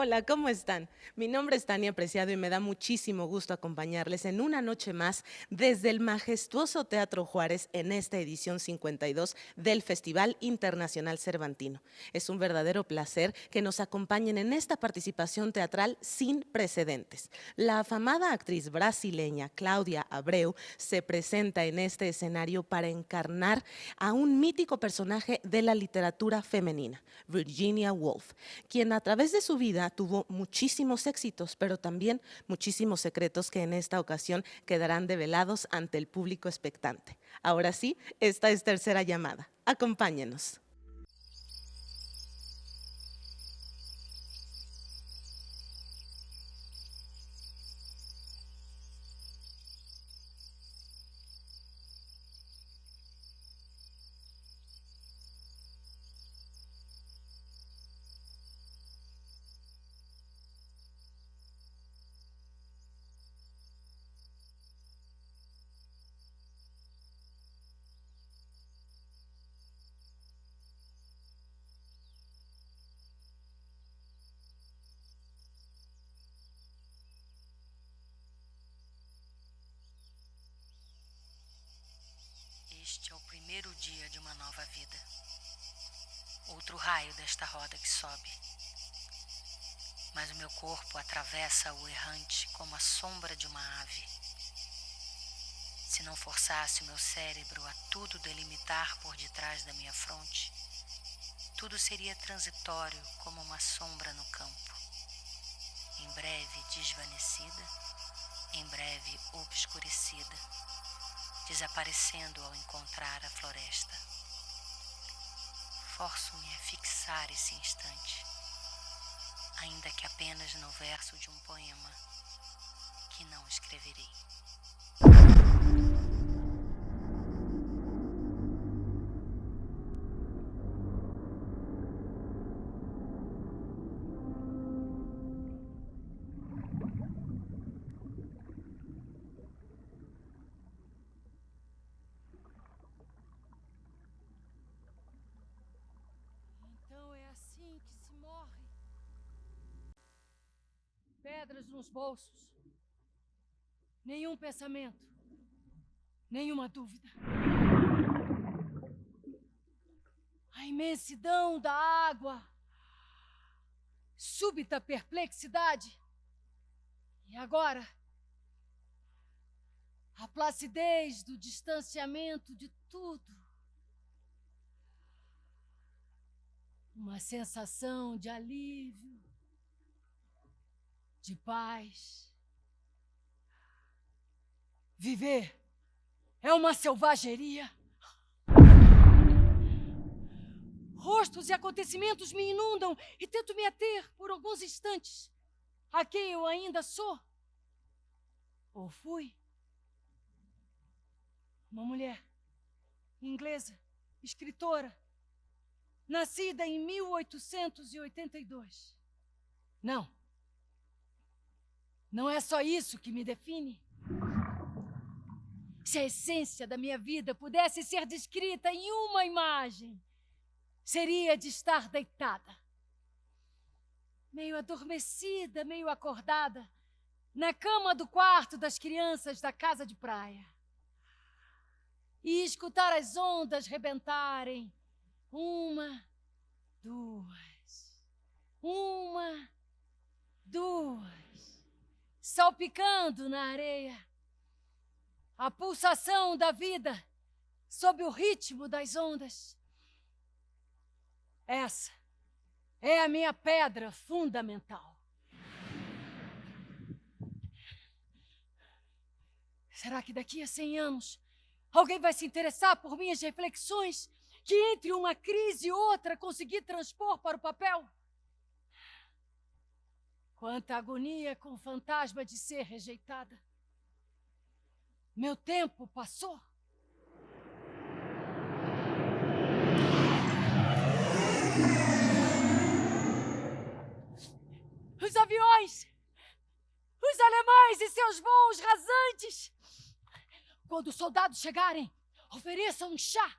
Hola, ¿cómo están? Mi nombre es Tania Preciado y me da muchísimo gusto acompañarles en una noche más desde el majestuoso Teatro Juárez en esta edición 52 del Festival Internacional Cervantino. Es un verdadero placer que nos acompañen en esta participación teatral sin precedentes. La afamada actriz brasileña Cláudia Abreu se presenta en este escenario para encarnar a un mítico personaje de la literatura femenina, Virginia Woolf, quien a través de su vida tuvo muchísimos éxitos, pero también muchísimos secretos que en esta ocasión quedarán develados ante el público expectante. Ahora sí, esta es tercera llamada. Acompáñenos. Este é o primeiro dia de uma nova vida. Outro raio desta roda que sobe. Mas o meu corpo atravessa o errante como a sombra de uma ave. Se não forçasse o meu cérebro a tudo delimitar por detrás da minha fronte, tudo seria transitório como uma sombra no campo. Em breve desvanecida, em breve obscurecida, desaparecendo ao encontrar a floresta. Forço-me a fixar esse instante, ainda que apenas no verso de um poema que não escreverei. Então é assim que se morre. Pedras nos bolsos. Nenhum pensamento. Nenhuma dúvida. A imensidão da água. Súbita perplexidade. E agora? A placidez do distanciamento de tudo. Uma sensação de alívio, de paz. Viver é uma selvageria. Rostos e acontecimentos me inundam e tento me ater por alguns instantes a quem eu ainda sou. Ou fui. Uma mulher inglesa, escritora, nascida em 1882. Não. Não é só isso que me define. Se a essência da minha vida pudesse ser descrita em uma imagem, seria de estar deitada, meio adormecida, meio acordada, na cama do quarto das crianças da casa de praia, e escutar as ondas rebentarem, uma, duas, salpicando na areia, a pulsação da vida sob o ritmo das ondas. Essa é a minha pedra fundamental. Será que daqui a 100 anos alguém vai se interessar por minhas reflexões que entre uma crise e outra consegui transpor para o papel? Quanta agonia com o fantasma de ser rejeitada. Meu tempo passou. Os aviões, os alemães e seus voos rasantes. Quando os soldados chegarem, ofereçam um chá,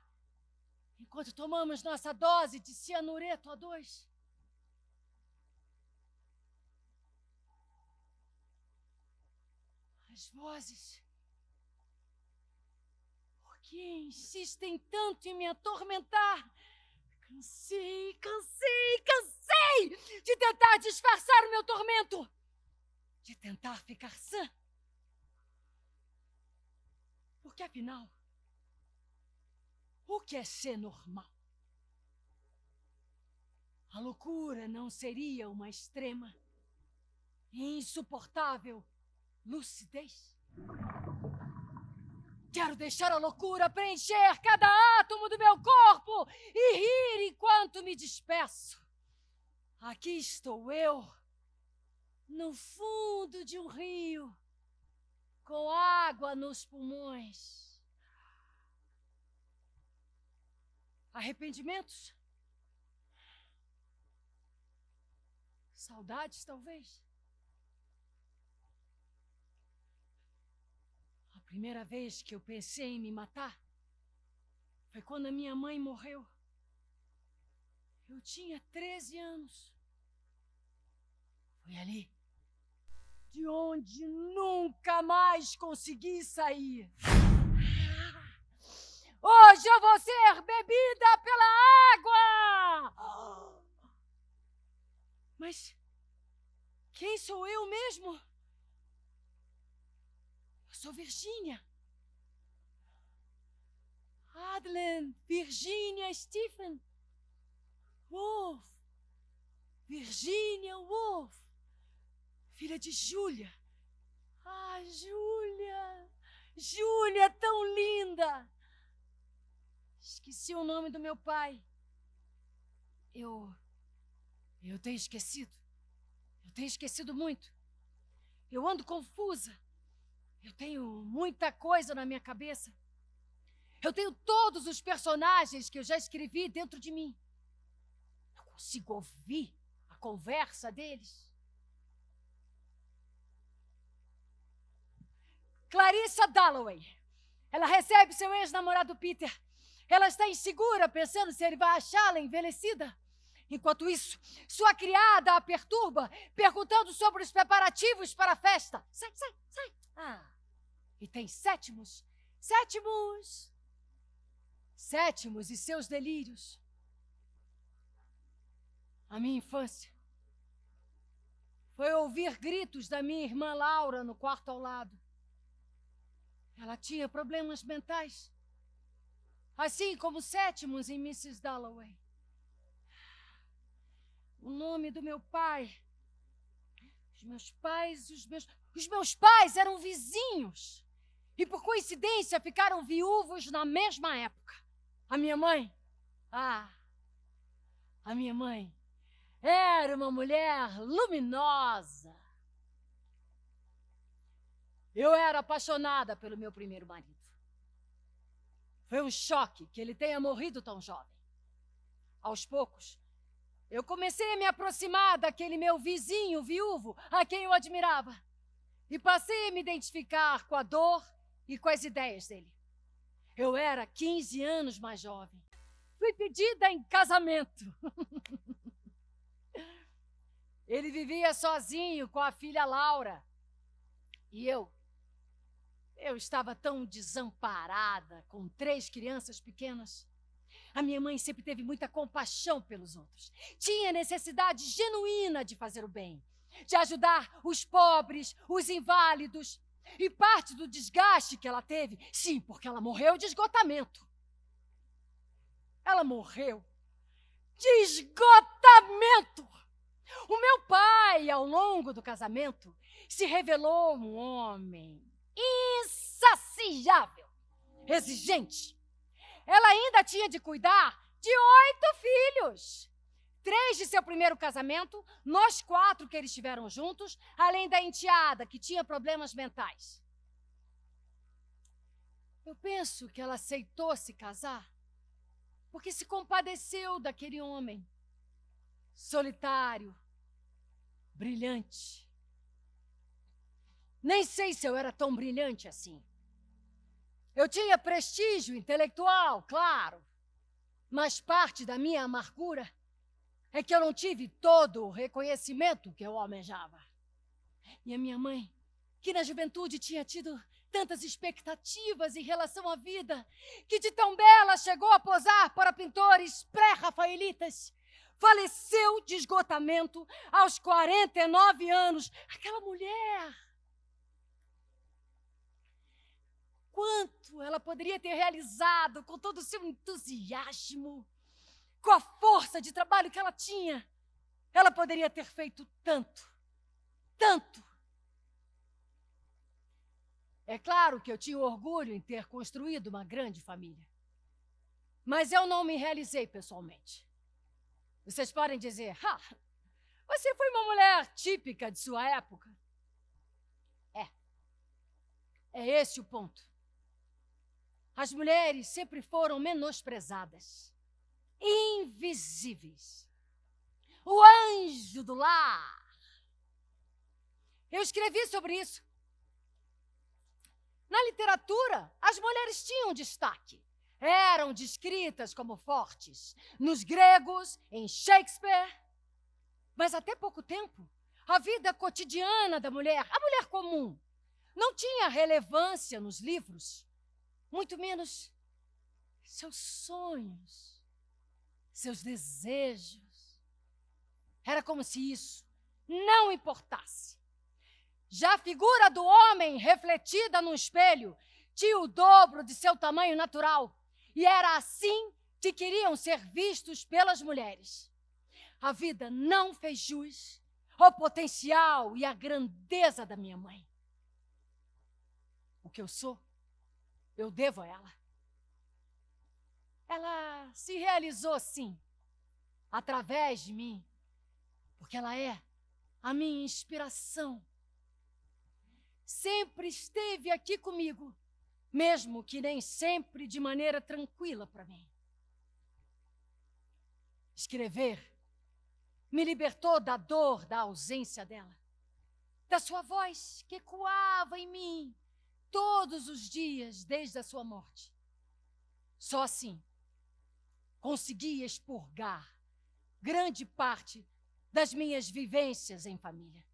enquanto tomamos nossa dose de cianureto A2. As vozes, por que insistem tanto em me atormentar? Cansei de tentar disfarçar o meu tormento, de tentar ficar sã. Porque, afinal, o que é ser normal? A loucura não seria uma extrema e insuportável lucidez? Quero deixar a loucura preencher cada átomo do meu corpo e rir enquanto me despeço. Aqui estou eu, no fundo de um rio, com água nos pulmões. Arrependimentos? Saudades, talvez? A primeira vez que eu pensei em me matar foi quando a minha mãe morreu. Eu tinha 13 anos. Foi ali de onde nunca mais consegui sair. Hoje eu vou ser bebida pela água! Mas quem sou eu mesmo? Eu sou Virginia. Adlen Virginia Stephen Woolf. Virginia Woolf. Filha de Júlia. Ah, Júlia! Júlia, tão linda! Esqueci o nome do meu pai. Eu tenho esquecido. Eu tenho esquecido muito. Eu ando confusa. Eu tenho muita coisa na minha cabeça. Eu tenho todos os personagens que eu já escrevi dentro de mim. Eu consigo ouvir a conversa deles. Clarissa Dalloway. Ela recebe seu ex-namorado Peter. Ela está insegura, pensando se ele vai achá-la envelhecida. Enquanto isso, sua criada a perturba, perguntando sobre os preparativos para a festa. Sai. Ah, e tem Sétimos e seus delírios. A minha infância foi ouvir gritos da minha irmã Laura no quarto ao lado. Ela tinha problemas mentais, assim como Sétimos e Mrs. Dalloway. O nome do meu pai. Os meus pais eram vizinhos. E por coincidência ficaram viúvos na mesma época. A minha mãe era uma mulher luminosa. Eu era apaixonada pelo meu primeiro marido. Foi um choque que ele tenha morrido tão jovem. Aos poucos, eu comecei a me aproximar daquele meu vizinho viúvo a quem eu admirava. E passei a me identificar com a dor e com as ideias dele. Eu era 15 anos mais jovem. Fui pedida em casamento. Ele vivia sozinho com a filha Laura. E eu estava tão desamparada, com 3 crianças pequenas. A minha mãe sempre teve muita compaixão pelos outros. Tinha necessidade genuína de fazer o bem, de ajudar os pobres, os inválidos. E parte do desgaste que ela teve, sim, porque ela morreu de esgotamento. ela morreu de esgotamento. O meu pai, ao longo do casamento, se revelou um homem insaciável, exigente. Ela ainda tinha de cuidar de 8 filhos. 3 de seu primeiro casamento, nós 4 que eles tiveram juntos, além da enteada, que tinha problemas mentais. Eu penso que ela aceitou se casar porque se compadeceu daquele homem solitário, brilhante. Nem sei se eu era tão brilhante assim. Eu tinha prestígio intelectual, claro, mas parte da minha amargura é que eu não tive todo o reconhecimento que eu almejava. E a minha mãe, que na juventude tinha tido tantas expectativas em relação à vida, que de tão bela chegou a posar para pintores pré-rafaelitas, faleceu de esgotamento aos 49 anos. Aquela mulher! Quanto ela poderia ter realizado com todo o seu entusiasmo, com a força de trabalho que ela tinha. Ela poderia ter feito tanto, tanto. É claro que eu tinha orgulho em ter construído uma grande família. Mas eu não me realizei pessoalmente. Vocês podem dizer, você foi uma mulher típica de sua época. É esse o ponto. As mulheres sempre foram menosprezadas, invisíveis. O anjo do lar. Eu escrevi sobre isso. Na literatura, as mulheres tinham destaque. Eram descritas como fortes. Nos gregos, em Shakespeare. Mas até pouco tempo, a vida cotidiana da mulher, a mulher comum, não tinha relevância nos livros. Muito menos seus sonhos, seus desejos. Era como se isso não importasse. Já a figura do homem refletida no espelho tinha o dobro de seu tamanho natural. E era assim que queriam ser vistos pelas mulheres. A vida não fez jus ao potencial e à grandeza da minha mãe. O que eu sou, eu devo a ela. Ela se realizou, sim, através de mim, porque ela é a minha inspiração. Sempre esteve aqui comigo, mesmo que nem sempre de maneira tranquila para mim. Escrever me libertou da dor da ausência dela, da sua voz que ecoava em mim todos os dias desde a sua morte. Só assim consegui expurgar grande parte das minhas vivências em família.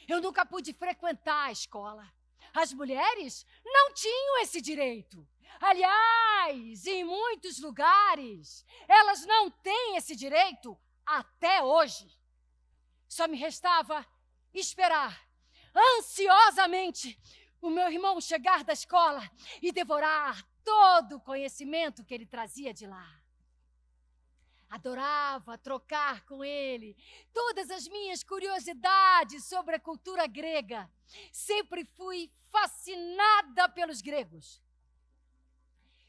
Eu nunca pude frequentar a escola. As mulheres não tinham esse direito. Aliás, em muitos lugares, elas não têm esse direito até hoje. Só me restava esperar ansiosamente o meu irmão chegar da escola e devorar todo o conhecimento que ele trazia de lá. Adorava trocar com ele todas as minhas curiosidades sobre a cultura grega. Sempre fui fascinada pelos gregos.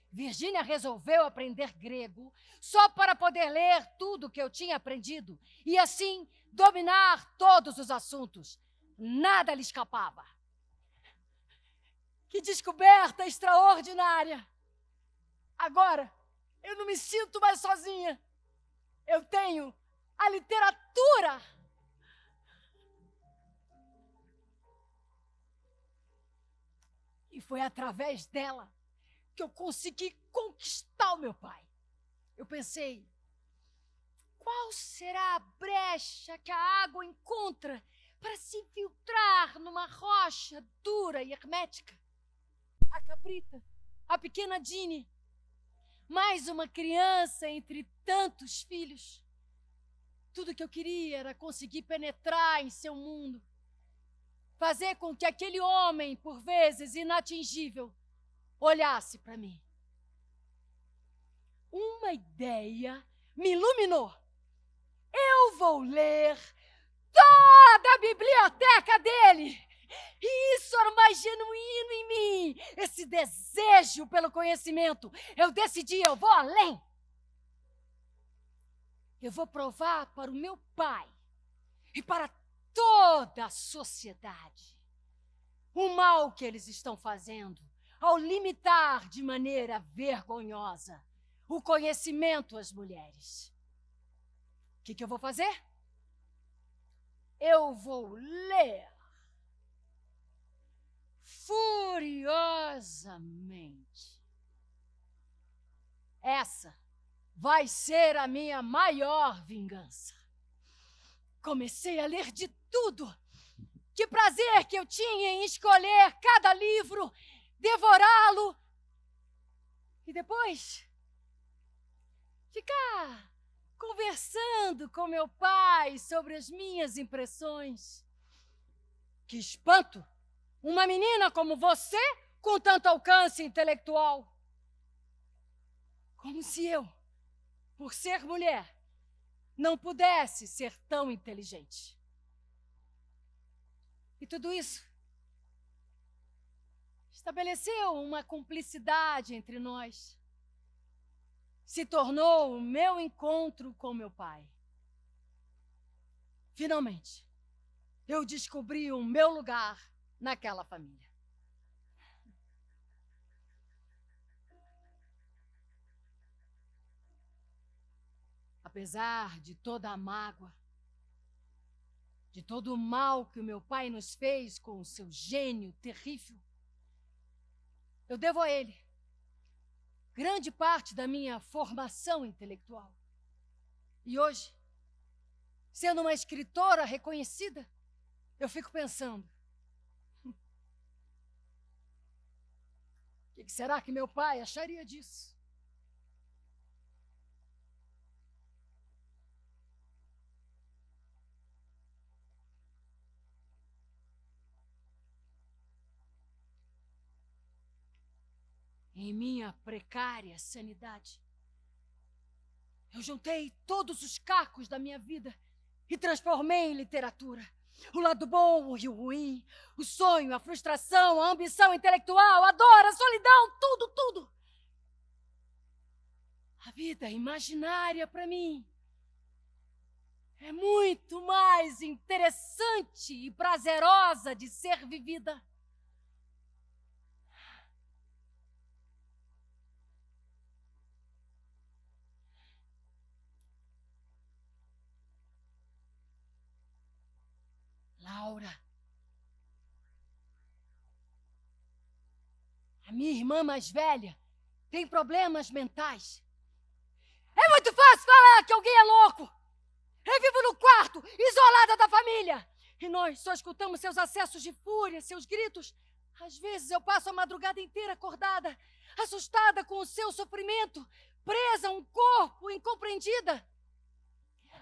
Virgínia resolveu aprender grego só para poder ler tudo que eu tinha aprendido e, assim, dominar todos os assuntos. Nada lhe escapava. Que descoberta extraordinária! Agora, eu não me sinto mais sozinha. Eu tenho a literatura. E foi através dela que eu consegui conquistar o meu pai. Eu pensei, qual será a brecha que a água encontra para se infiltrar numa rocha dura e hermética? A cabrita, a pequena Dini, mais uma criança entre tantos filhos. Tudo que eu queria era conseguir penetrar em seu mundo, fazer com que aquele homem, por vezes inatingível, olhasse para mim. uma ideia me iluminou. Eu vou ler toda a biblioteca dele. E isso era o mais genuíno em mim, esse desejo pelo conhecimento. Eu decidi, eu vou além. Eu vou provar para o meu pai e para toda a sociedade o mal que eles estão fazendo ao limitar de maneira vergonhosa o conhecimento às mulheres. O que eu vou fazer? Eu vou ler furiosamente. Essa vai ser a minha maior vingança. Comecei a ler de tudo. Que prazer que eu tinha em escolher cada livro, devorá-lo e depois ficar conversando com meu pai sobre as minhas impressões. Que espanto! Uma menina como você com tanto alcance intelectual. Como se eu, por ser mulher, não pudesse ser tão inteligente. E tudo isso estabeleceu uma cumplicidade entre nós. Se tornou o meu encontro com meu pai. Finalmente, eu descobri o meu lugar naquela família. Apesar de toda a mágoa, de todo o mal que o meu pai nos fez com o seu gênio terrível, eu devo a ele grande parte da minha formação intelectual. E hoje, sendo uma escritora reconhecida, eu fico pensando, o que será que meu pai acharia disso? Em minha precária sanidade, eu juntei todos os cacos da minha vida e transformei em literatura. O lado bom e o ruim, o sonho, a frustração, a ambição intelectual, a dor, a solidão, tudo, tudo. A vida imaginária para mim é muito mais interessante e prazerosa de ser vivida. Laura, a minha irmã mais velha tem problemas mentais. É muito fácil falar que alguém é louco. Eu vivo no quarto, isolada da família. E nós só escutamos seus acessos de fúria, seus gritos. Às vezes eu passo a madrugada inteira acordada, assustada com o seu sofrimento, presa a um corpo incompreendida.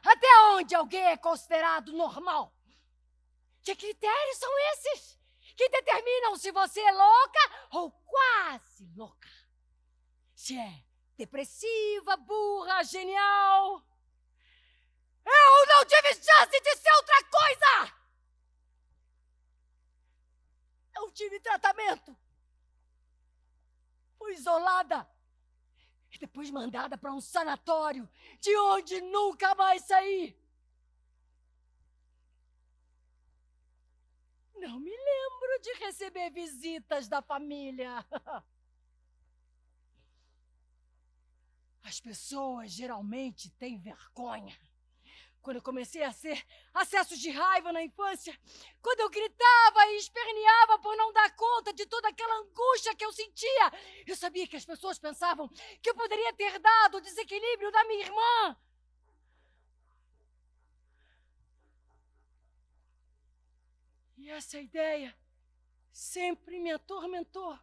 Até onde alguém é considerado normal? Que critérios são esses que determinam se você é louca ou quase louca? Se é depressiva, burra, genial. Eu não tive chance de ser outra coisa! Não tive tratamento. Fui isolada e depois mandada para um sanatório de onde nunca mais saí. Não me lembro de receber visitas da família. As pessoas geralmente têm vergonha. Quando eu comecei a ter acessos de raiva na infância, quando eu gritava e esperneava por não dar conta de toda aquela angústia que eu sentia, eu sabia que as pessoas pensavam que eu poderia ter dado o desequilíbrio da minha irmã. E essa ideia sempre me atormentou.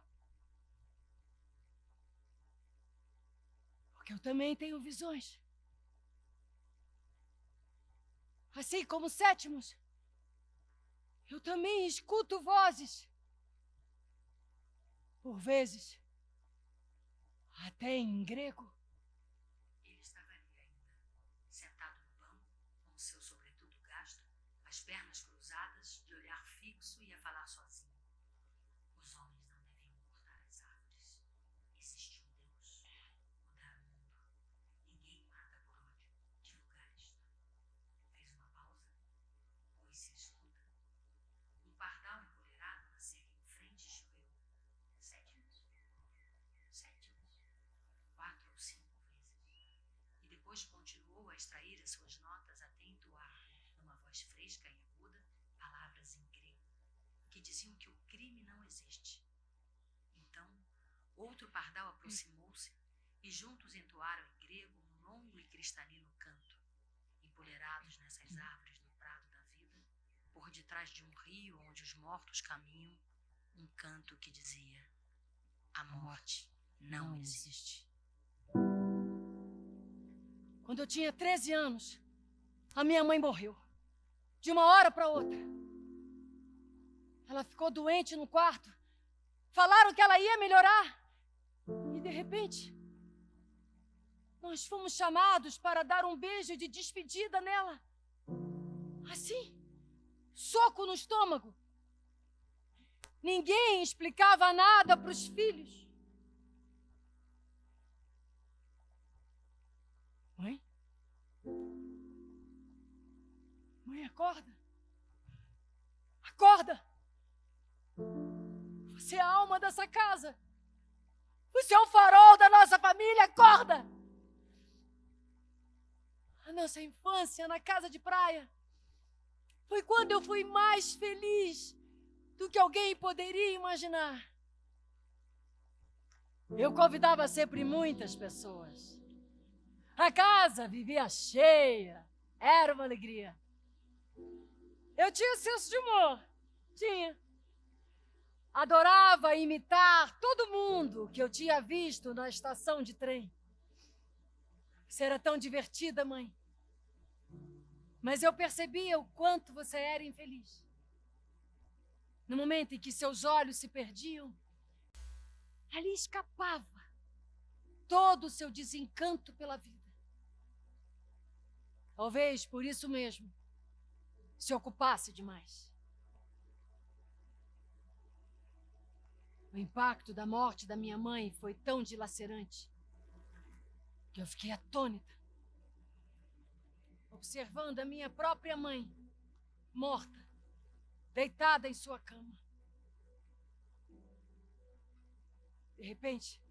Porque eu também tenho visões. Assim como Sétimos, eu também escuto vozes. Por vezes, até em grego. voz fresca e aguda palavras em grego, que diziam que o crime não existe. Então, outro pardal aproximou-se e juntos entoaram em grego um longo e cristalino canto, empolheirados nessas árvores do prado da vida, por detrás de um rio onde os mortos caminham, um canto que dizia: a morte não existe. Quando eu tinha 13 anos, a minha mãe morreu. De uma hora para outra. Ela ficou doente no quarto. Falaram que ela ia melhorar. E de repente, nós fomos chamados para dar um beijo de despedida nela. Assim, soco no estômago. Ninguém explicava nada para os filhos. Mãe? Mãe, acorda. Acorda. Você é a alma dessa casa. Você é o farol da nossa família. Acorda. A nossa infância na casa de praia foi quando eu fui mais feliz do que alguém poderia imaginar. Eu convidava sempre muitas pessoas. A casa vivia cheia. Era uma alegria. Eu tinha senso de humor. Tinha. Adorava imitar todo mundo que eu tinha visto na estação de trem. Você era tão divertida, mãe. Mas eu percebia o quanto você era infeliz. No momento em que seus olhos se perdiam, ali escapava todo o seu desencanto pela vida. Talvez por isso mesmo se ocupasse demais. O impacto da morte da minha mãe foi tão dilacerante que eu fiquei atônita, observando a minha própria mãe, morta, deitada em sua cama. De repente,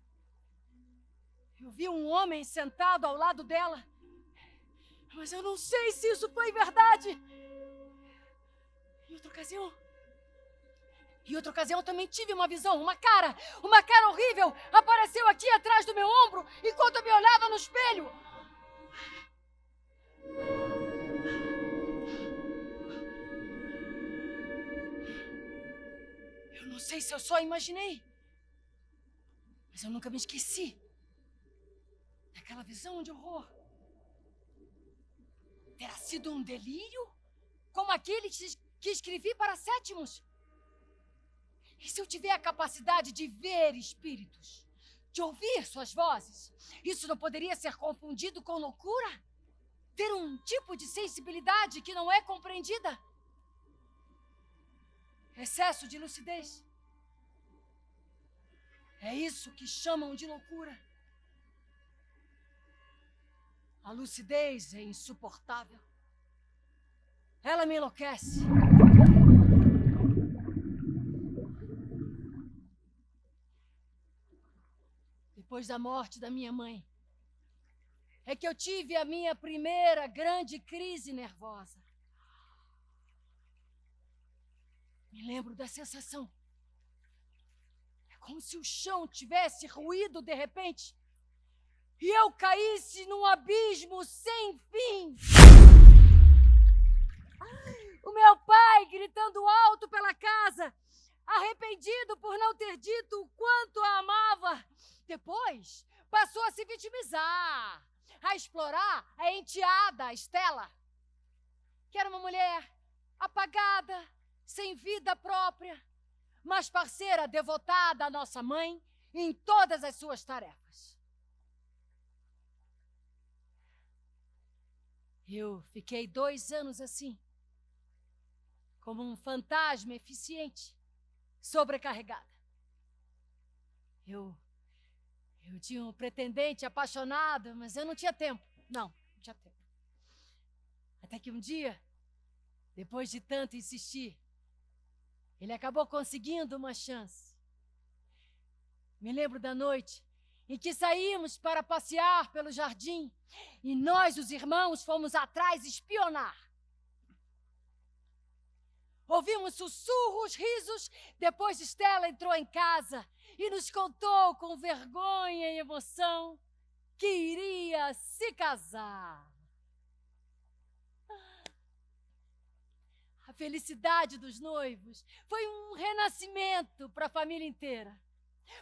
eu vi um homem sentado ao lado dela, mas eu não sei se isso foi verdade. Em outra ocasião, eu também tive uma visão, uma cara horrível apareceu aqui atrás do meu ombro enquanto eu me olhava no espelho. Eu não sei se eu só imaginei, mas eu nunca me esqueci daquela visão de horror. Terá sido um delírio, como aquele que escrevi para sétimos? E se eu tiver a capacidade de ver espíritos, de ouvir suas vozes, isso não poderia ser confundido com loucura? Ter um tipo de sensibilidade que não é compreendida? Excesso de lucidez. É isso que chamam de loucura. A lucidez é insuportável. Ela me enlouquece. Depois da morte da minha mãe, é que eu tive a minha primeira grande crise nervosa. Me lembro da sensação. É como se o chão tivesse ruído de repente e eu caísse num abismo sem fim. O meu pai gritando alto pela casa, arrependido por não ter dito o quanto a amava. Depois, passou a se vitimizar, a explorar a enteada, a Estela, que era uma mulher apagada, sem vida própria, mas parceira devotada à nossa mãe em todas as suas tarefas. Eu fiquei 2 anos assim, como um fantasma eficiente, sobrecarregada. Eu tinha um pretendente apaixonado, mas eu não tinha tempo. Não tinha tempo. Até que um dia, depois de tanto insistir, ele acabou conseguindo uma chance. Me lembro da noite em que saímos para passear pelo jardim e nós, os irmãos, fomos atrás espionar. Ouvimos sussurros, risos. Depois Stella entrou em casa e nos contou com vergonha e emoção que iria se casar. A felicidade dos noivos foi um renascimento para a família inteira.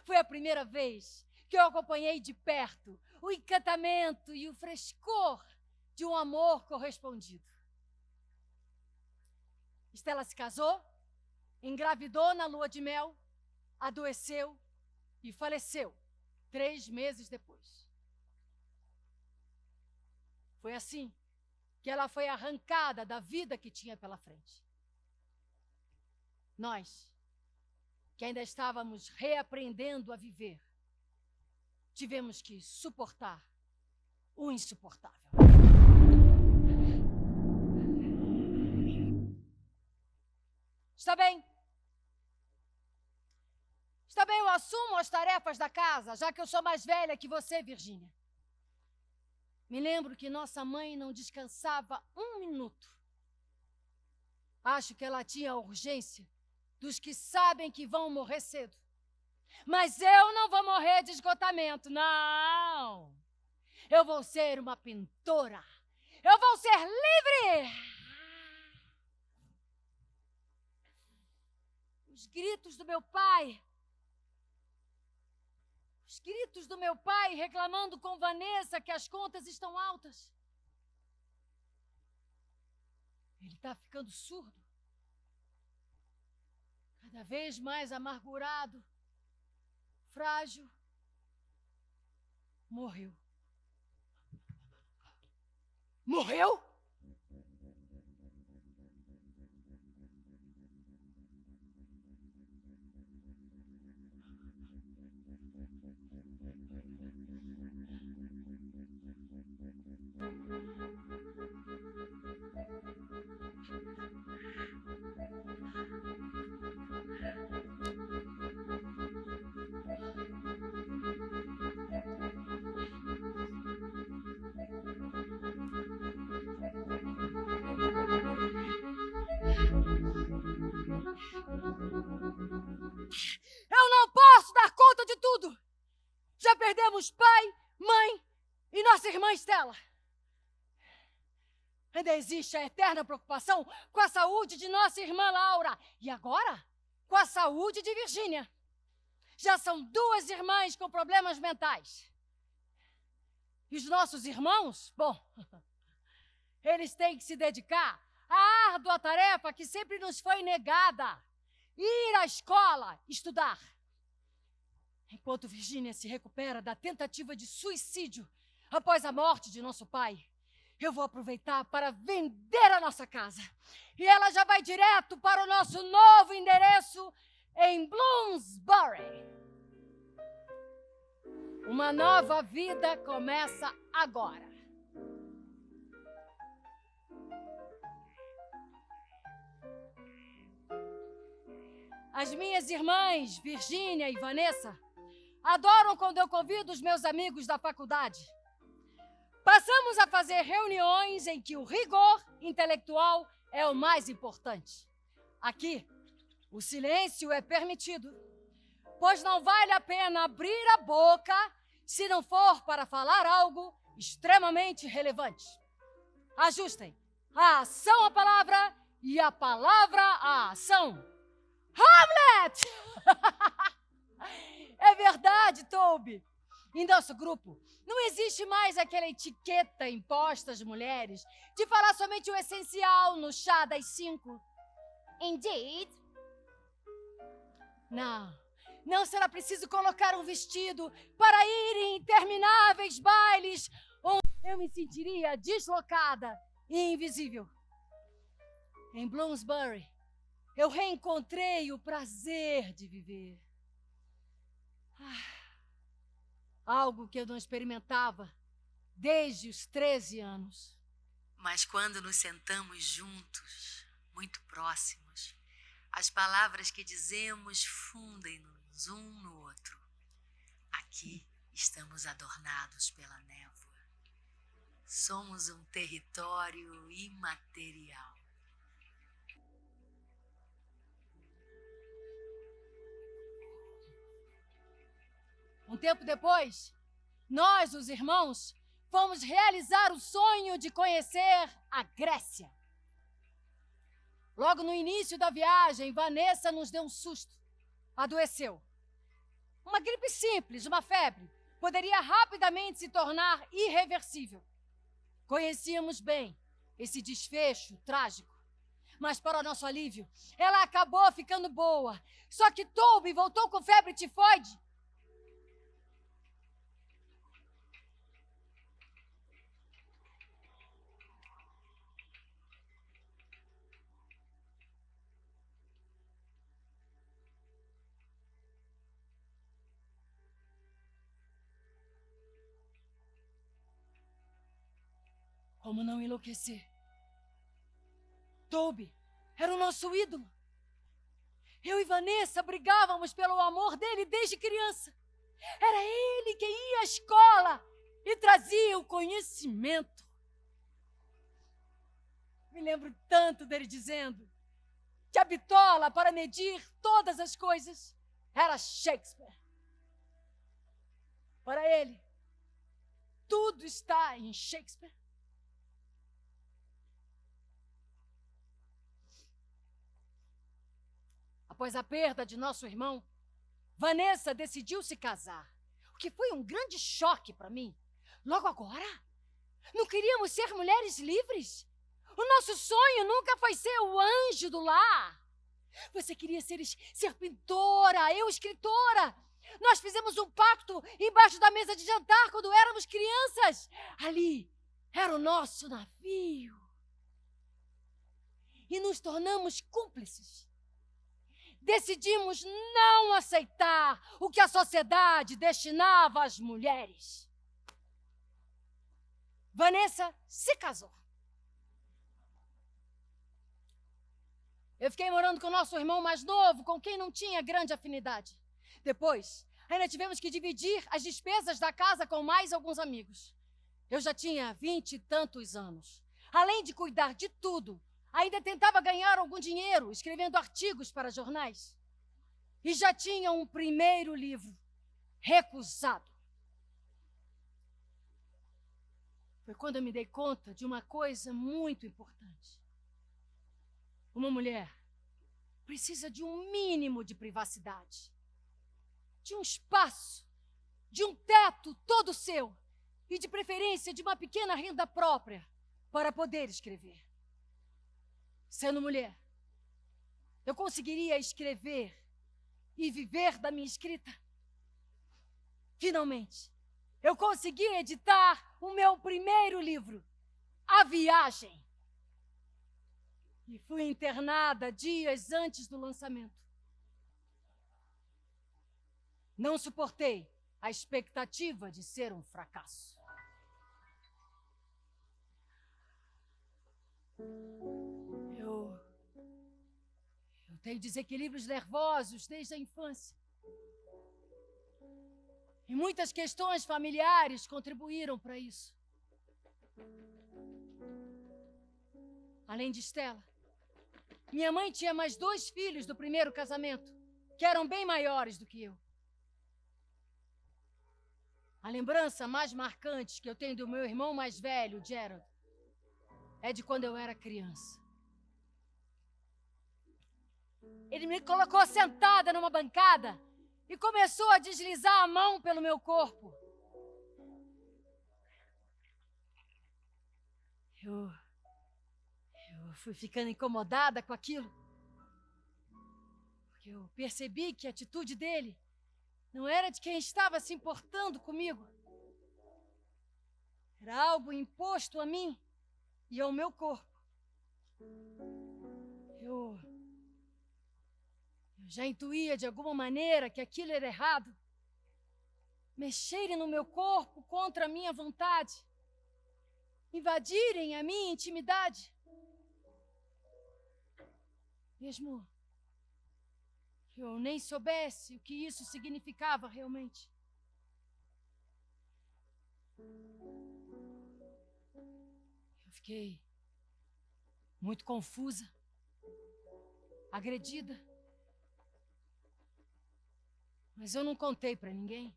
Foi a primeira vez que eu acompanhei de perto o encantamento e o frescor de um amor correspondido. Stella se casou, engravidou na lua de mel, adoeceu e faleceu 3 meses depois. Foi assim que ela foi arrancada da vida que tinha pela frente. Nós, que ainda estávamos reaprendendo a viver, tivemos que suportar o insuportável. Está bem. Está bem, eu assumo as tarefas da casa, já que eu sou mais velha que você, Virgínia. Me lembro que nossa mãe não descansava 1 minuto. Acho que ela tinha a urgência dos que sabem que vão morrer cedo. Mas eu não vou morrer de esgotamento, não. Eu vou ser uma pintora. Eu vou ser livre. Os gritos do meu pai. Os gritos do meu pai reclamando com Vanessa que as contas estão altas. Ele está ficando surdo. Cada vez mais amargurado, frágil. Morreu. Morreu? Eu não posso dar conta de tudo. Já perdemos pai, mãe e nossa irmã Stella. Ainda existe a eterna preocupação com a saúde de nossa irmã Laura. E agora, com a saúde de Virgínia. Já são 2 irmãs com problemas mentais. E os nossos irmãos, bom, eles têm que se dedicar à árdua tarefa que sempre nos foi negada. Ir à escola, estudar. Enquanto Virgínia se recupera da tentativa de suicídio após a morte de nosso pai, eu vou aproveitar para vender a nossa casa. E ela já vai direto para o nosso novo endereço em Bloomsbury. Uma nova vida começa agora. As minhas irmãs, Virgínia e Vanessa, adoram quando eu convido os meus amigos da faculdade. Passamos a fazer reuniões em que o rigor intelectual é o mais importante. Aqui, o silêncio é permitido, pois não vale a pena abrir a boca se não for para falar algo extremamente relevante. Ajustem a ação à palavra e a palavra à ação. Hamlet! É verdade, Toby. Em nosso grupo, não existe mais aquela etiqueta imposta às mulheres de falar somente o essencial no chá das 5. Indeed. Não será preciso colocar um vestido para ir em intermináveis bailes onde eu me sentiria deslocada e invisível. Em Bloomsbury, eu reencontrei o prazer de viver. Algo que eu não experimentava desde os 13 anos. Mas quando nos sentamos juntos, muito próximos, as palavras que dizemos fundem-nos um no outro. Aqui estamos adornados pela névoa. Somos um território imaterial. Um tempo depois, nós, os irmãos, fomos realizar o sonho de conhecer a Grécia. Logo no início da viagem, Vanessa nos deu um susto. Adoeceu. Uma gripe simples, uma febre, poderia rapidamente se tornar irreversível. Conhecíamos bem esse desfecho trágico. Mas, para o nosso alívio, ela acabou ficando boa. Só que Toby voltou com febre tifoide. Como não enlouquecer? Toby era o nosso ídolo. Eu e Vanessa brigávamos pelo amor dele desde criança. Era ele que ia à escola e trazia o conhecimento. Me lembro tanto dele dizendo que a bitola para medir todas as coisas era Shakespeare. Para ele, tudo está em Shakespeare. Após a perda de nosso irmão, Vanessa decidiu se casar, o que foi um grande choque para mim. Logo agora? Não queríamos ser mulheres livres? O nosso sonho nunca foi ser o anjo do lar. Você queria ser pintora, eu escritora. Nós fizemos um pacto embaixo da mesa de jantar quando éramos crianças. Ali era o nosso navio. E nos tornamos cúmplices. Decidimos não aceitar o que a sociedade destinava às mulheres. Vanessa se casou. Eu fiquei morando com o nosso irmão mais novo, com quem não tinha grande afinidade. Depois, ainda tivemos que dividir as despesas da casa com mais alguns amigos. Eu já tinha 20 e tantos anos. Além de cuidar de tudo, ainda tentava ganhar algum dinheiro escrevendo artigos para jornais. E já tinha um primeiro livro recusado. Foi quando eu me dei conta de uma coisa muito importante. Uma mulher precisa de um mínimo de privacidade, de um espaço, de um teto todo seu e, de preferência, de uma pequena renda própria para poder escrever. Sendo mulher, eu conseguiria escrever e viver da minha escrita. Finalmente, eu consegui editar o meu primeiro livro, A Viagem. E fui internada dias antes do lançamento. Não suportei a expectativa de ser um fracasso. Eu tenho desequilíbrios nervosos desde a infância. E muitas questões familiares contribuíram para isso. Além de Stella, minha mãe tinha mais 2 filhos do primeiro casamento, que eram bem maiores do que eu. A lembrança mais marcante que eu tenho do meu irmão mais velho, Gerald, é de quando eu era criança. Ele me colocou sentada numa bancada e começou a deslizar a mão pelo meu corpo. Eu fui ficando incomodada com aquilo, porque eu percebi que a atitude dele não era de quem estava se importando comigo. Era algo imposto a mim e ao meu corpo. Eu já intuía de alguma maneira que aquilo era errado. Mexerem no meu corpo contra a minha vontade. Invadirem a minha intimidade. Mesmo que eu nem soubesse o que isso significava realmente. Eu fiquei muito confusa, agredida. Mas eu não contei para ninguém.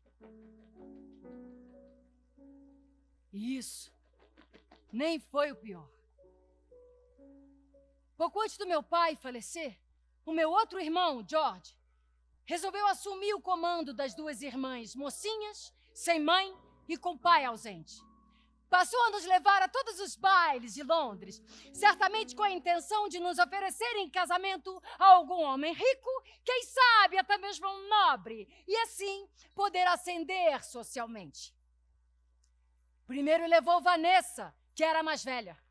E isso nem foi o pior. Pouco antes do meu pai falecer, o meu outro irmão, George, resolveu assumir o comando das duas irmãs, mocinhas, sem mãe e com pai ausente. Passou a nos levar a todos os bailes de Londres, certamente com a intenção de nos oferecer em casamento a algum homem rico, quem sabe até mesmo um nobre, e assim poder ascender socialmente. Primeiro levou Vanessa, que era a mais velha.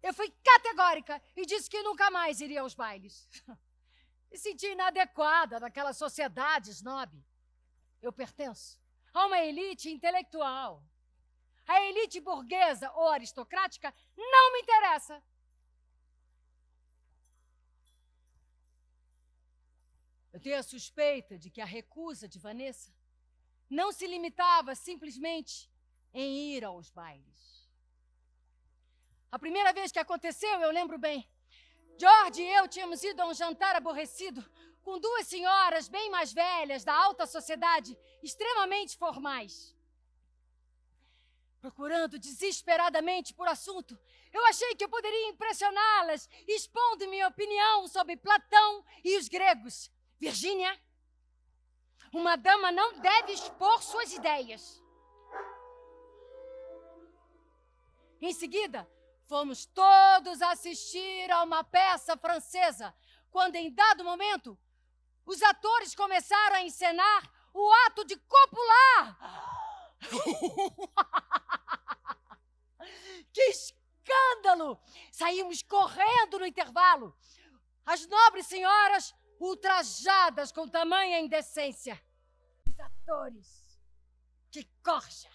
Eu fui categórica e disse que nunca mais iria aos bailes. Me senti inadequada naquela sociedade snob. Eu pertenço a uma elite intelectual. A elite burguesa ou aristocrática não me interessa. Eu tenho a suspeita de que a recusa de Vanessa não se limitava simplesmente em ir aos bailes. A primeira vez que aconteceu, eu lembro bem. George e eu tínhamos ido a um jantar aborrecido com duas senhoras bem mais velhas, da alta sociedade, extremamente formais. Procurando desesperadamente por assunto, eu achei que eu poderia impressioná-las, expondo minha opinião sobre Platão e os gregos. Virgínia, uma dama não deve expor suas ideias. Em seguida, fomos todos assistir a uma peça francesa, quando, em dado momento, os atores começaram a encenar o ato de copular. Que escândalo! Saímos correndo no intervalo. As nobres senhoras ultrajadas com tamanha indecência. Os atores, que corja!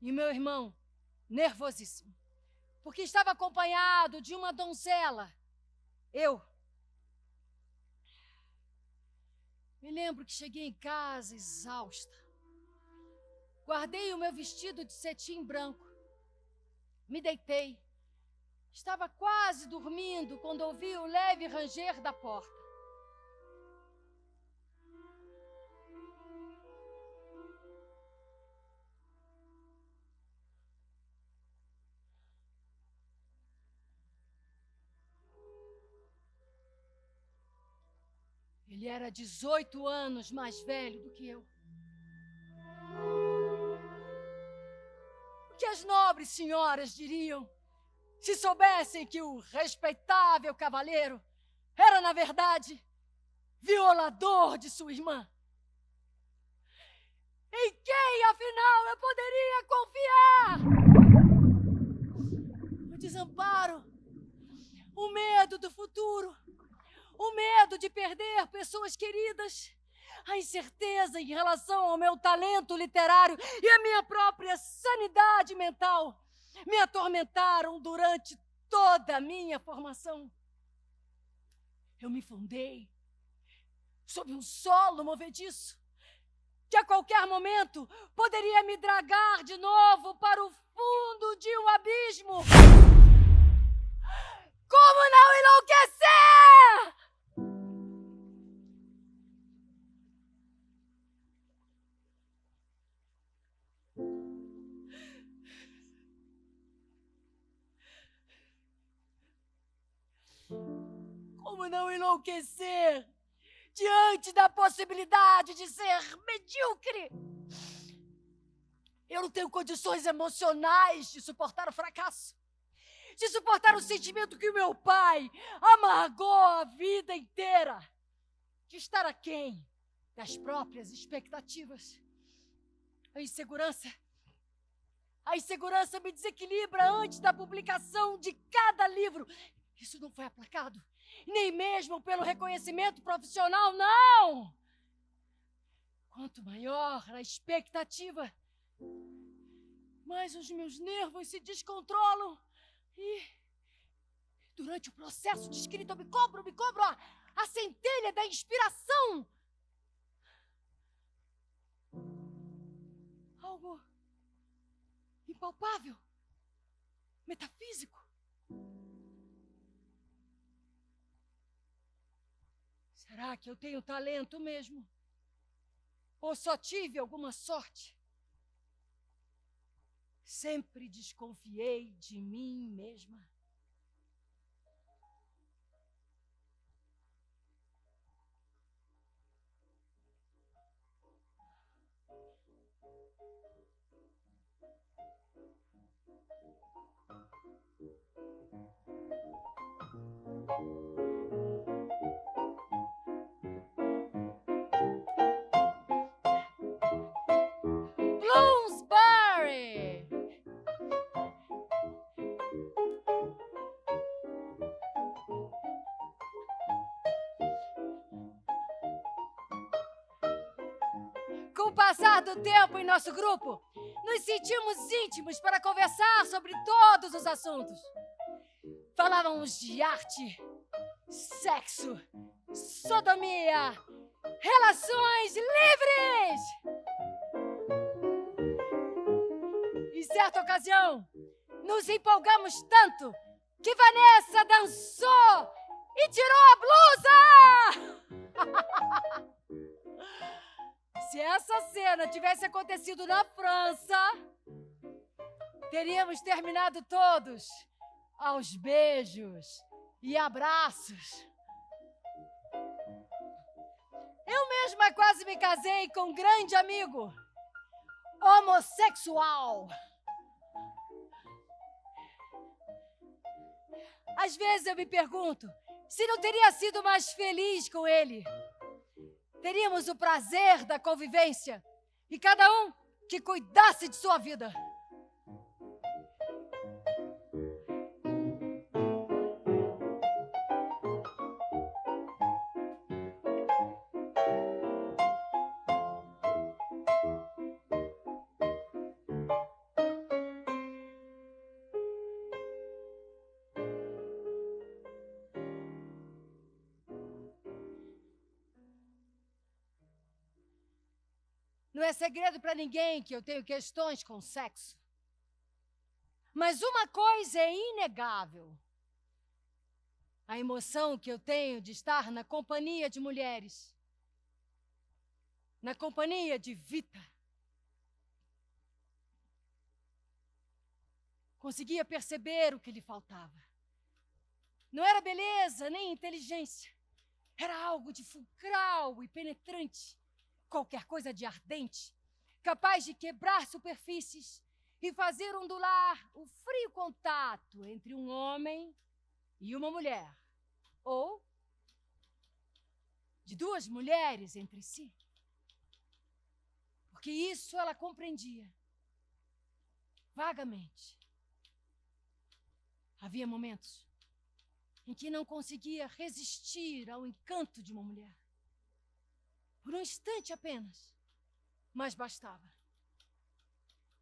E meu irmão, nervosíssimo, porque estava acompanhado de uma donzela. Eu me lembro que cheguei em casa exausta. Guardei o meu vestido de cetim branco. Me deitei. Estava quase dormindo quando ouvi o leve ranger da porta. Ele era 18 anos mais velho do que eu. O que as nobres senhoras diriam se soubessem que o respeitável cavalheiro era, na verdade, violador de sua irmã? Em quem, afinal, eu poderia confiar? O desamparo, o medo do futuro, o medo de perder pessoas queridas, a incerteza em relação ao meu talento literário e a minha própria sanidade mental me atormentaram durante toda a minha formação. Eu me fundei sob um solo movediço que a qualquer momento poderia me dragar de novo para o fundo de um abismo. Como não enlouquecer? Como não enlouquecer diante da possibilidade de ser medíocre? Eu não tenho condições emocionais de suportar o fracasso, de suportar o sentimento que o meu pai amargou a vida inteira, de estar aquém das próprias expectativas. A insegurança me desequilibra antes da publicação de cada livro. Isso não foi aplacado, nem mesmo pelo reconhecimento profissional, não! Quanto maior a expectativa, mais os meus nervos se descontrolam e, durante o processo de escrita, eu me cobro a centelha da inspiração. Algo impalpável, metafísico. Será que eu tenho talento mesmo? Ou só tive alguma sorte? Sempre desconfiei de mim mesma. Bloomsbury! Com o passar do tempo em nosso grupo, nos sentimos íntimos para conversar sobre todos os assuntos. Falávamos de arte, sexo, sodomia, relações livres! Em certa ocasião, nos empolgamos tanto que Vanessa dançou e tirou a blusa! Se essa cena tivesse acontecido na França, teríamos terminado todos aos beijos e abraços. Eu mesma quase me casei com um grande amigo homossexual. Às vezes eu me pergunto se não teria sido mais feliz com ele. Teríamos o prazer da convivência e cada um que cuidasse de sua vida. Não é segredo para ninguém que eu tenho questões com sexo. Mas uma coisa é inegável. A emoção que eu tenho de estar na companhia de mulheres. Na companhia de Vita. Conseguia perceber o que lhe faltava. Não era beleza nem inteligência. Era algo de fulcral e penetrante. Qualquer coisa de ardente, capaz de quebrar superfícies e fazer ondular o frio contato entre um homem e uma mulher, ou de duas mulheres entre si. Porque isso ela compreendia, vagamente. Havia momentos em que não conseguia resistir ao encanto de uma mulher. Por um instante apenas, mas bastava.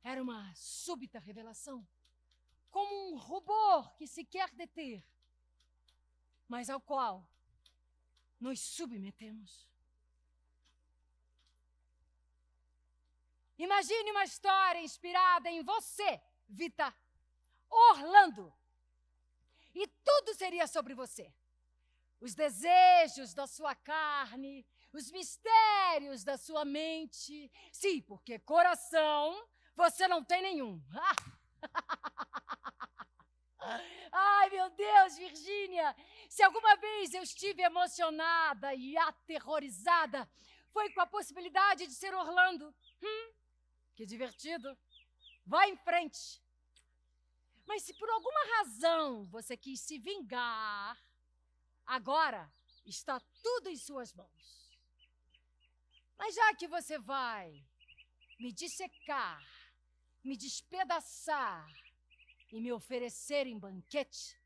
Era uma súbita revelação, como um rubor que se quer deter, mas ao qual nos submetemos. Imagine uma história inspirada em você, Vita, Orlando, e tudo seria sobre você. Os desejos da sua carne, os mistérios da sua mente. Sim, porque coração você não tem nenhum. Ai, meu Deus, Virgínia! Se alguma vez eu estive emocionada e aterrorizada, foi com a possibilidade de ser Orlando. Que divertido. Vá em frente. Mas se por alguma razão você quis se vingar, agora está tudo em suas mãos. Mas já que você vai me dissecar, me despedaçar e me oferecer em banquete,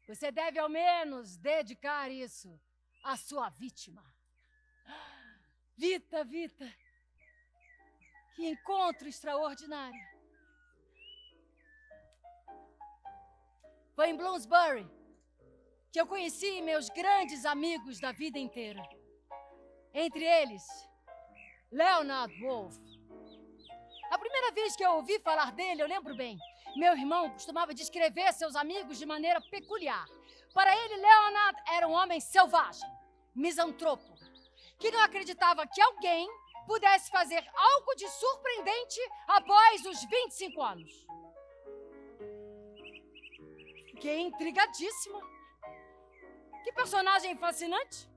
você deve ao menos dedicar isso à sua vítima. Vita, Vita, que encontro extraordinário. Foi em Bloomsbury que eu conheci meus grandes amigos da vida inteira. Entre eles, Leonard Woolf. A primeira vez que eu ouvi falar dele, eu lembro bem. Meu irmão costumava descrever seus amigos de maneira peculiar. Para ele, Leonard era um homem selvagem, misantropo, que não acreditava que alguém pudesse fazer algo de surpreendente após os 25 anos. Fiquei intrigadíssima. Que personagem fascinante.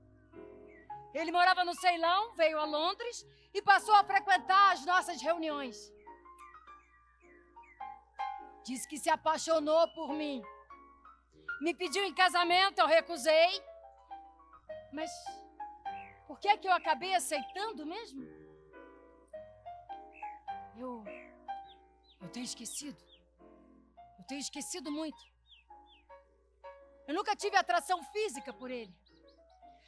Ele morava no Ceilão, veio a Londres e passou a frequentar as nossas reuniões. Disse que se apaixonou por mim. Me pediu em casamento, eu recusei. Mas por que é que eu acabei aceitando mesmo? Eu tenho esquecido. Eu tenho esquecido muito. Eu nunca tive atração física por ele.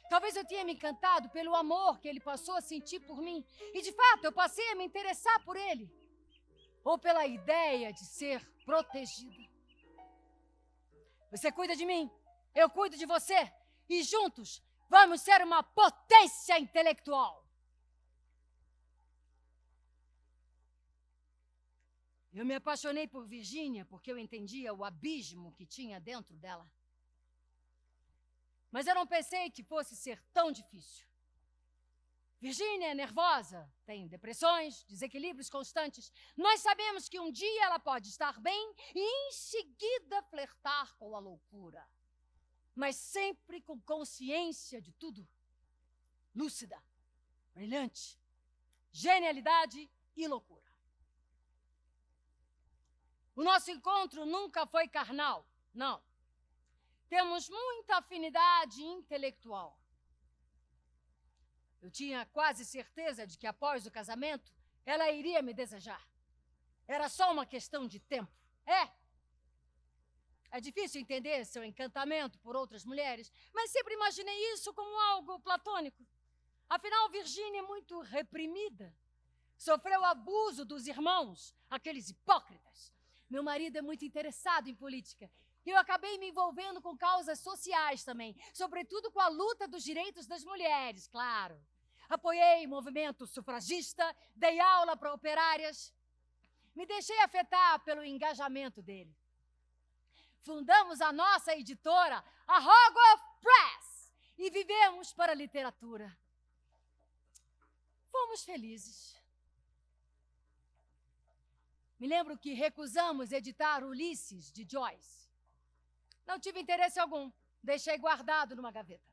Talvez eu tenha me encantado pelo amor que ele passou a sentir por mim. E, de fato, eu passei a me interessar por ele. Ou pela ideia de ser protegida. Você cuida de mim, eu cuido de você. E juntos vamos ser uma potência intelectual. Eu me apaixonei por Virginia porque eu entendia o abismo que tinha dentro dela. Mas eu não pensei que fosse ser tão difícil. Virginia é nervosa, tem depressões, desequilíbrios constantes. Nós sabemos que um dia ela pode estar bem e em seguida flertar com a loucura. Mas sempre com consciência de tudo. Lúcida, brilhante, genialidade e loucura. O nosso encontro nunca foi carnal, não. Temos muita afinidade intelectual. Eu tinha quase certeza de que após o casamento, ela iria me desejar. Era só uma questão de tempo. É difícil entender seu encantamento por outras mulheres, mas sempre imaginei isso como algo platônico. Afinal, Virginia é muito reprimida. Sofreu abuso dos irmãos, aqueles hipócritas. Meu marido é muito interessado em política. E eu acabei me envolvendo com causas sociais também, sobretudo com a luta dos direitos das mulheres, claro. Apoiei o movimento sufragista, dei aula para operárias. Me deixei afetar pelo engajamento dele. Fundamos a nossa editora, a Hogarth Press, e vivemos para a literatura. Fomos felizes. Me lembro que recusamos editar Ulisses, de Joyce. Não tive interesse algum, deixei guardado numa gaveta.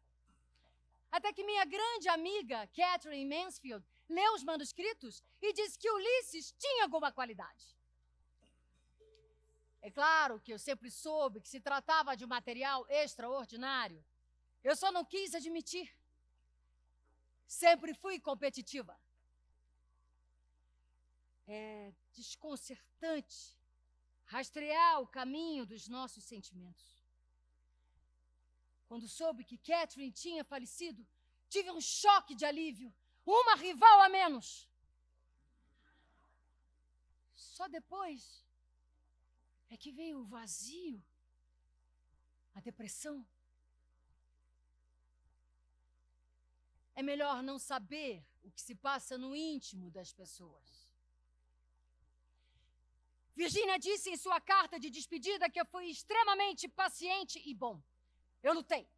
Até que minha grande amiga, Catherine Mansfield, leu os manuscritos e disse que Ulisses tinha alguma qualidade. É claro que eu sempre soube que se tratava de um material extraordinário. Eu só não quis admitir. Sempre fui competitiva. É desconcertante rastrear o caminho dos nossos sentimentos. Quando soube que Catherine tinha falecido, tive um choque de alívio. Uma rival a menos. Só depois é que veio o vazio, a depressão. É melhor não saber o que se passa no íntimo das pessoas. Virginia disse em sua carta de despedida que eu fui extremamente paciente e bom. Eu lutei.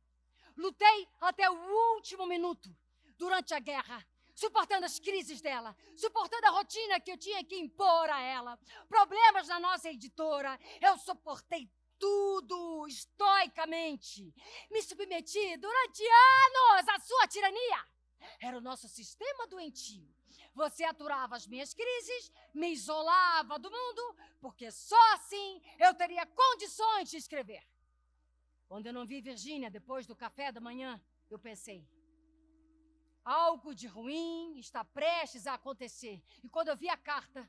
Lutei até o último minuto, durante a guerra, suportando as crises dela, suportando a rotina que eu tinha que impor a ela, problemas na nossa editora. Eu suportei tudo estoicamente. Me submeti durante anos à sua tirania. Era o nosso sistema doentio. Você aturava as minhas crises, me isolava do mundo, porque só assim eu teria condições de escrever. Quando eu não vi Virginia depois do café da manhã, eu pensei, algo de ruim está prestes a acontecer. E quando eu vi a carta,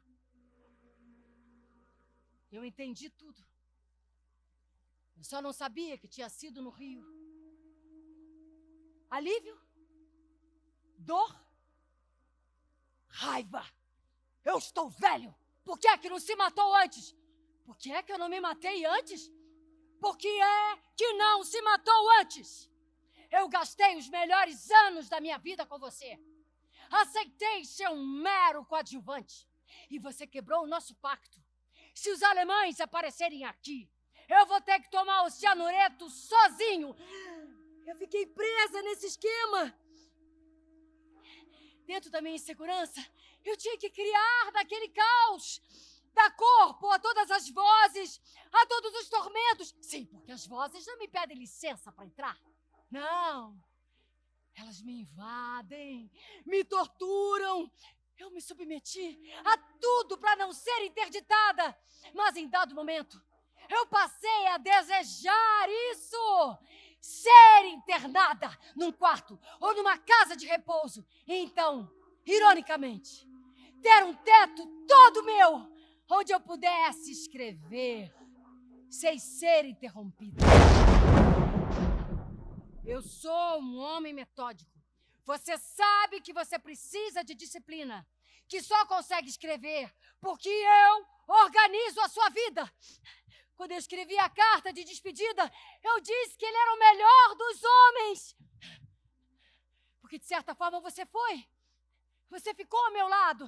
eu entendi tudo. Eu só não sabia que tinha sido no Rio. Alívio? Dor? Raiva! Eu estou velho! Por que é que não se matou antes? Por que é que eu não me matei antes? Por que é que não se matou antes? Eu gastei os melhores anos da minha vida com você. Aceitei ser um mero coadjuvante. E você quebrou o nosso pacto. Se os alemães aparecerem aqui, eu vou ter que tomar o cianureto sozinho. Eu fiquei presa nesse esquema. dentro da minha insegurança, eu tinha que criar daquele caos, dar corpo a todas as vozes, a todos os tormentos. Sim, porque as vozes não me pedem licença para entrar. Não, elas me invadem, me torturam. Eu me submeti a tudo para não ser interditada. Mas em dado momento, eu passei a desejar isso. Ser internada num quarto ou numa casa de repouso. E então, ironicamente, ter um teto todo meu, onde eu pudesse escrever sem ser interrompida. Eu sou um homem metódico. Você sabe que você precisa de disciplina, que só consegue escrever porque eu organizo a sua vida. Quando eu escrevi a carta de despedida, eu disse que ele era o melhor dos homens. Porque, de certa forma, você foi. Você ficou ao meu lado.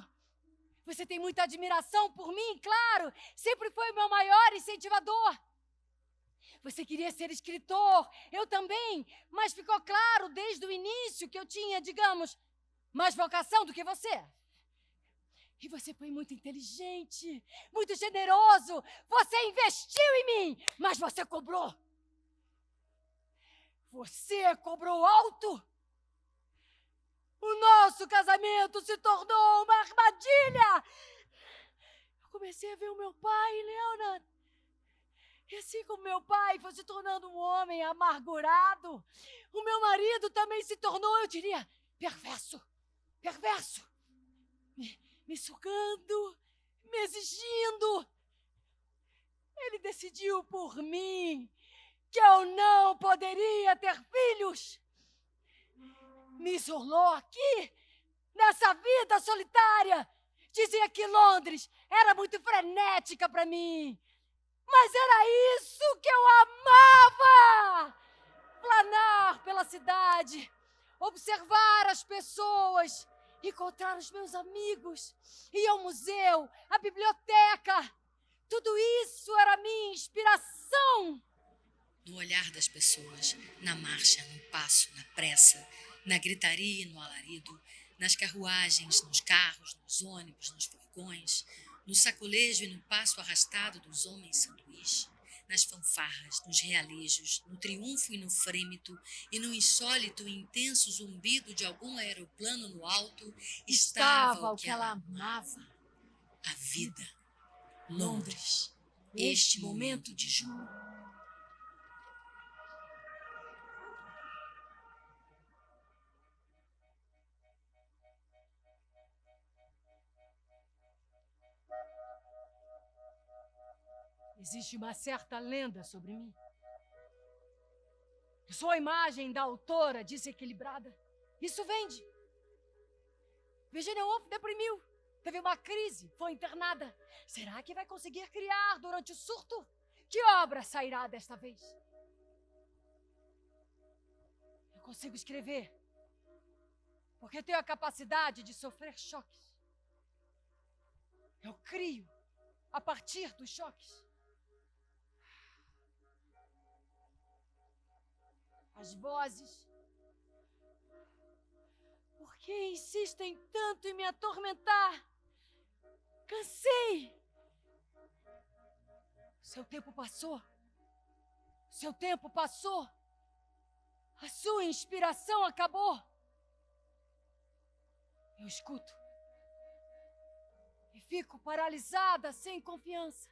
Você tem muita admiração por mim, claro. Sempre foi o meu maior incentivador. Você queria ser escritor, eu também, mas ficou claro desde o início que eu tinha, digamos, mais vocação do que você. E você foi muito inteligente, muito generoso. Você investiu em mim, mas você cobrou. Você cobrou alto. O nosso casamento se tornou uma armadilha. Eu comecei a ver o meu pai, Leonard. E assim como meu pai foi se tornando um homem amargurado, o meu marido também se tornou, eu diria, perverso. Perverso. Me sugando, me exigindo. Ele decidiu por mim que eu não poderia ter filhos. Me isolou aqui, nessa vida solitária. Dizia que Londres era muito frenética para mim. Mas era isso que eu amava! Planar pela cidade, observar as pessoas, encontrar os meus amigos, ir ao museu, à biblioteca. Tudo isso era minha inspiração. No olhar das pessoas, na marcha, no passo, na pressa, na gritaria e no alarido, nas carruagens, nos carros, nos ônibus, nos furgões, no sacolejo e no passo arrastado dos homens sanduíche, nas fanfarras, nos realejos, no triunfo e no frêmito, e no insólito e intenso zumbido de algum aeroplano no alto, estava o que ela amava. A vida. Londres. Este momento de julho. Existe uma certa lenda sobre mim. Eu sou a imagem da autora desequilibrada. Isso vende. Virginia Woolf deprimiu. Teve uma crise, foi internada. Será que vai conseguir criar durante o surto? Que obra sairá desta vez? Eu consigo escrever, porque tenho a capacidade de sofrer choques. Eu crio a partir dos choques. As vozes. Por que insistem tanto em me atormentar? Cansei. Seu tempo passou. Seu tempo passou. A sua inspiração acabou. Eu escuto. E fico paralisada, sem confiança.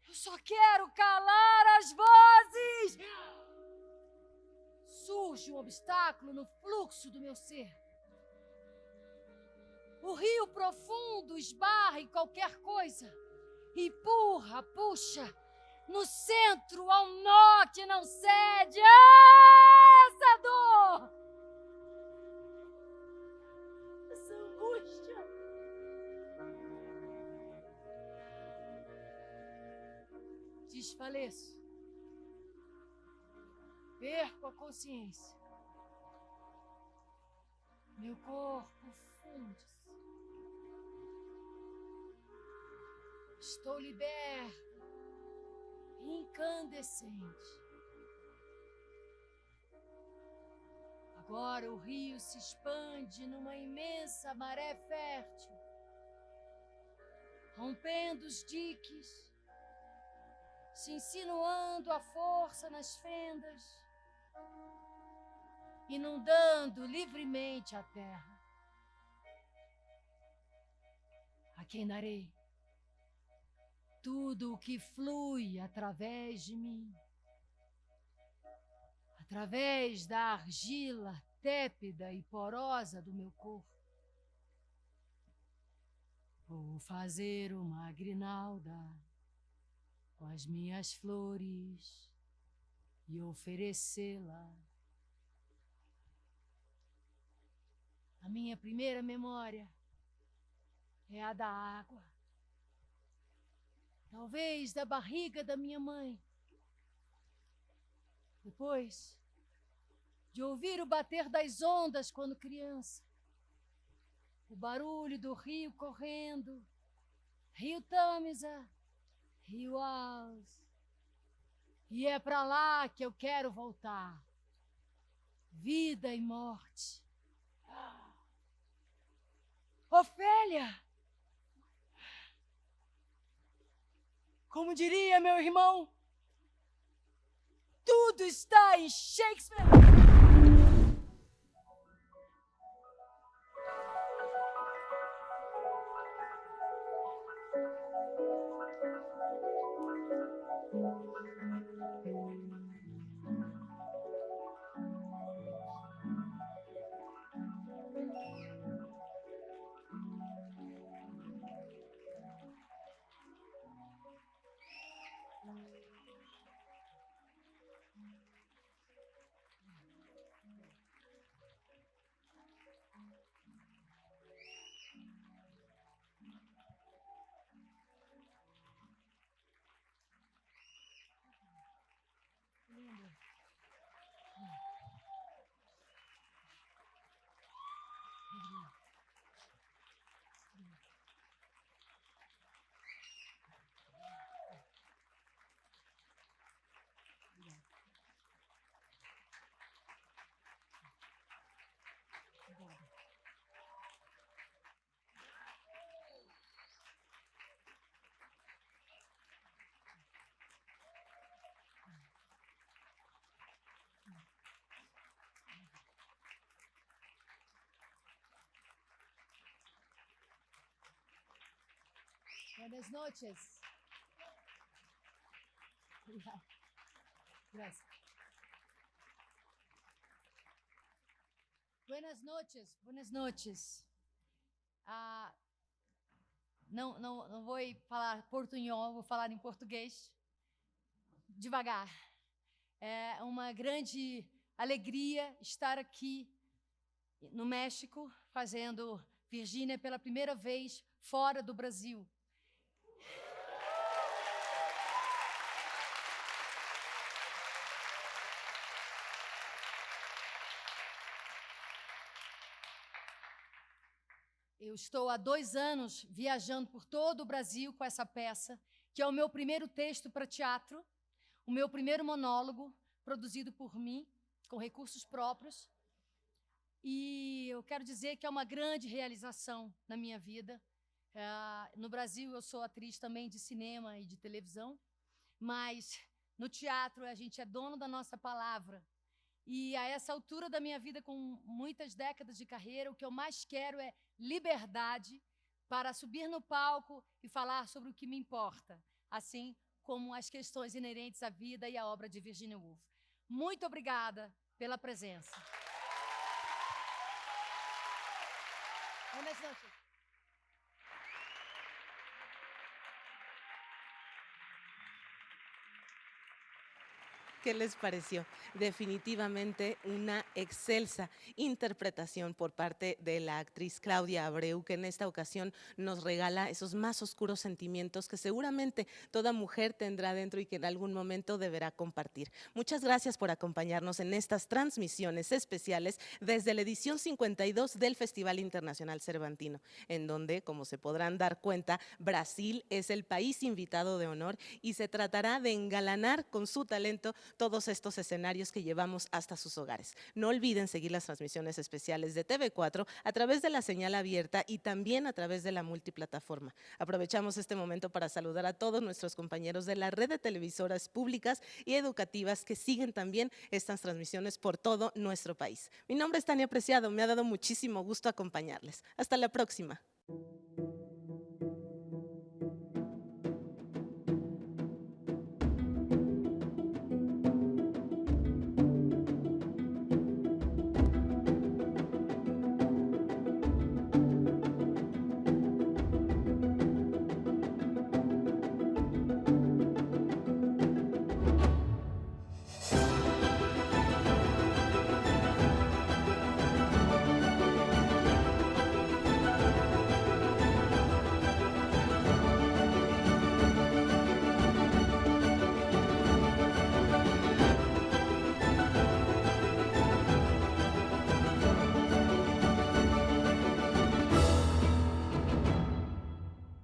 Eu só quero calar as vozes. Surge um obstáculo no fluxo do meu ser. O rio profundo esbarra em qualquer coisa. Empurra, puxa. No centro há um nó que não cede. Ah, essa dor! Essa angústia. Desfaleço. Perco a consciência. Meu corpo funde-se. Estou liberta, incandescente. Agora o rio se expande numa imensa maré fértil, rompendo os diques, se insinuando à força nas fendas, inundando livremente a terra. A quem darei tudo o que flui através de mim, através da argila tépida e porosa do meu corpo. Vou fazer uma grinalda com as minhas flores e oferecê-la. A minha primeira memória é a da água. Talvez da barriga da minha mãe. Depois de ouvir o bater das ondas quando criança, o barulho do rio correndo, Rio Tâmisa, Rio Alves. E é para lá que eu quero voltar. Vida e morte. Ofélia! Como diria meu irmão, tudo está em Shakespeare. Buenas noches. Gracias. Buenas noches, buenas noches. Não vou falar portunhol, vou falar em português. Devagar. É uma grande alegria estar aqui no México, fazendo Virgínia pela primeira vez fora do Brasil. Eu estou há 2 anos viajando por todo o Brasil com essa peça, que é o meu primeiro texto para teatro, o meu primeiro monólogo, produzido por mim, com recursos próprios. E eu quero dizer que é uma grande realização na minha vida. No Brasil, eu sou atriz também de cinema e de televisão, mas no teatro a gente é dono da nossa palavra. E a essa altura da minha vida, com muitas décadas de carreira, o que eu mais quero é liberdade para subir no palco e falar sobre o que me importa, assim como as questões inerentes à vida e à obra de Virginia Woolf. Muito obrigada pela presença. Buenas noches. ¿Qué les pareció? Definitivamente una excelsa interpretación por parte de la actriz Claudia Abreu, que en esta ocasión nos regala esos más oscuros sentimientos que seguramente toda mujer tendrá dentro y que en algún momento deberá compartir. Muchas gracias por acompañarnos en estas transmisiones especiales desde la edición 52 del Festival Internacional Cervantino, en donde, como se podrán dar cuenta, Brasil es el país invitado de honor y se tratará de engalanar con su talento todos estos escenarios que llevamos hasta sus hogares. No olviden seguir las transmisiones especiales de TV4 a través de la señal abierta y también a través de la multiplataforma. Aprovechamos este momento para saludar a todos nuestros compañeros de la red de televisoras públicas y educativas que siguen también estas transmisiones por todo nuestro país. Mi nombre es Tania Preciado, me ha dado muchísimo gusto acompañarles. Hasta la próxima.